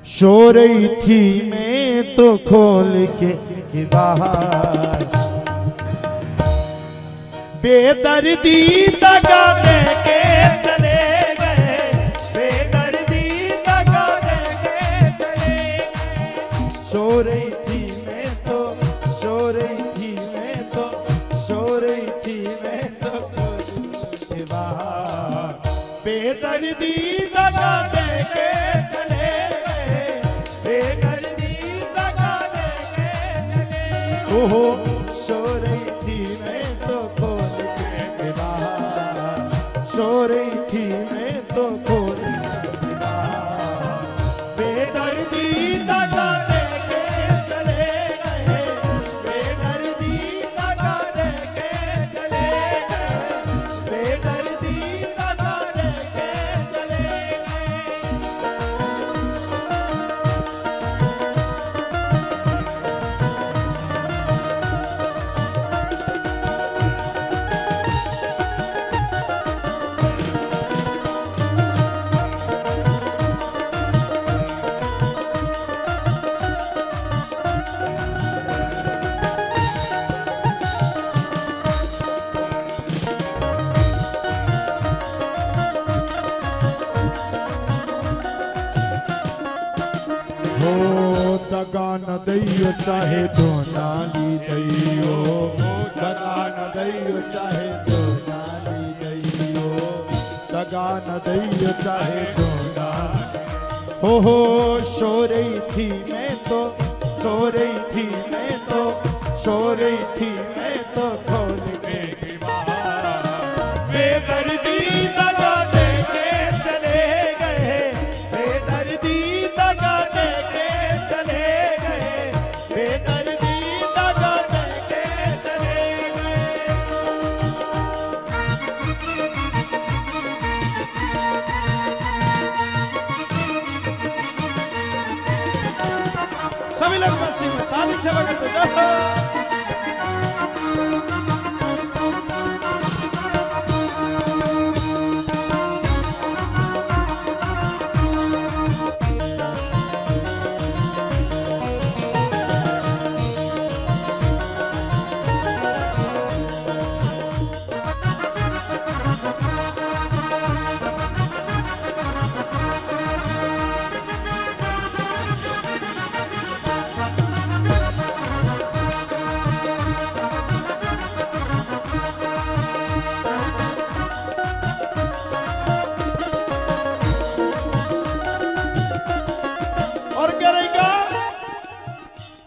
सो रही थी मैं तो खोल के बाहर, बेदर्दी दगा दे के चले गए, बेदर्दी दगा दे के चले गए। सो रही थी मैं तो, सो रही थी मैं तो, सो रही थी मैं तो खोल के बाहर, बेदर्दी दगा दे के चले गए, बेदर्दी दगा दे के चले। ओहो सो रही थी मैं तो खोल के बाहर, सो रही थी मैं तो खोल के बाहर, बेदर्दी दगा दे के चले गए, बेदर्दी दगा दे के चले गए, बेदर्दी दगा दे के चले गए। हो दगा न दैयो चाहे दो नाली दैयो, दगा न दैयो चाहे दो नाली दैयो, दगा न दैयो चाहे दो नाली। हो सो रही थी मैं तो, सो रही थी मैं तो, सो रही थी मैं तो खोल के बाहर, बेदर्दी दगा दे के चले गए, बेदर्दी दगा दे के चले गए, बेदर्दी दगा दे के चले गए। सभी लोग मस्ती में ताली से बजाते जाओ।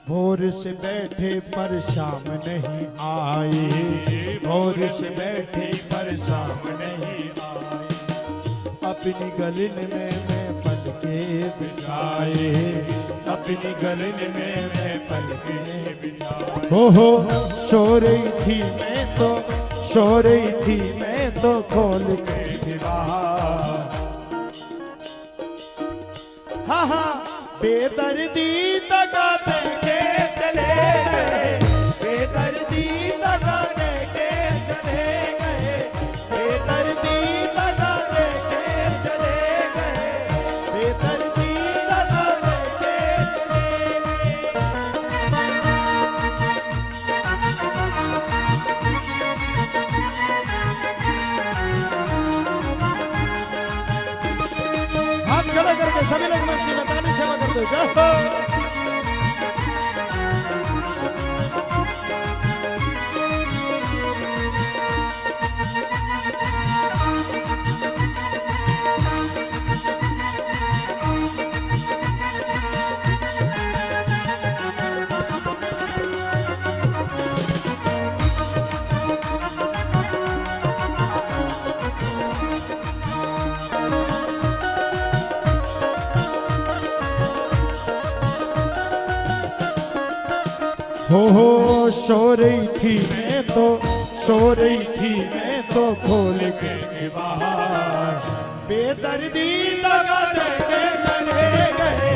भोर से बैठे पर शाम नहीं आए, भोर से बैठे पर शाम नहीं आए, अपनी गलन में मैं पलके बिछाए, अपनी गलन में मैं पलके बिछाए। हो सो रही थी मैं तो, सो रही थी मैं तो खोल के बाहर, हाँ हाँ बेदर्दी दगा दे के चले गए, बेदर्दी दगा दे के चले गए, बेदर्दी दगा दे के चले गए, बेदर्दी दगा दे के चले गए। हाथ खड़ा करके सभी लोग मस्ती में ताली सेवा करते जाओ। हो सो रही थी मैं तो, सो रही थी मैं तो खोल के बाहर, बेदर्दी दगा दे के चले गए,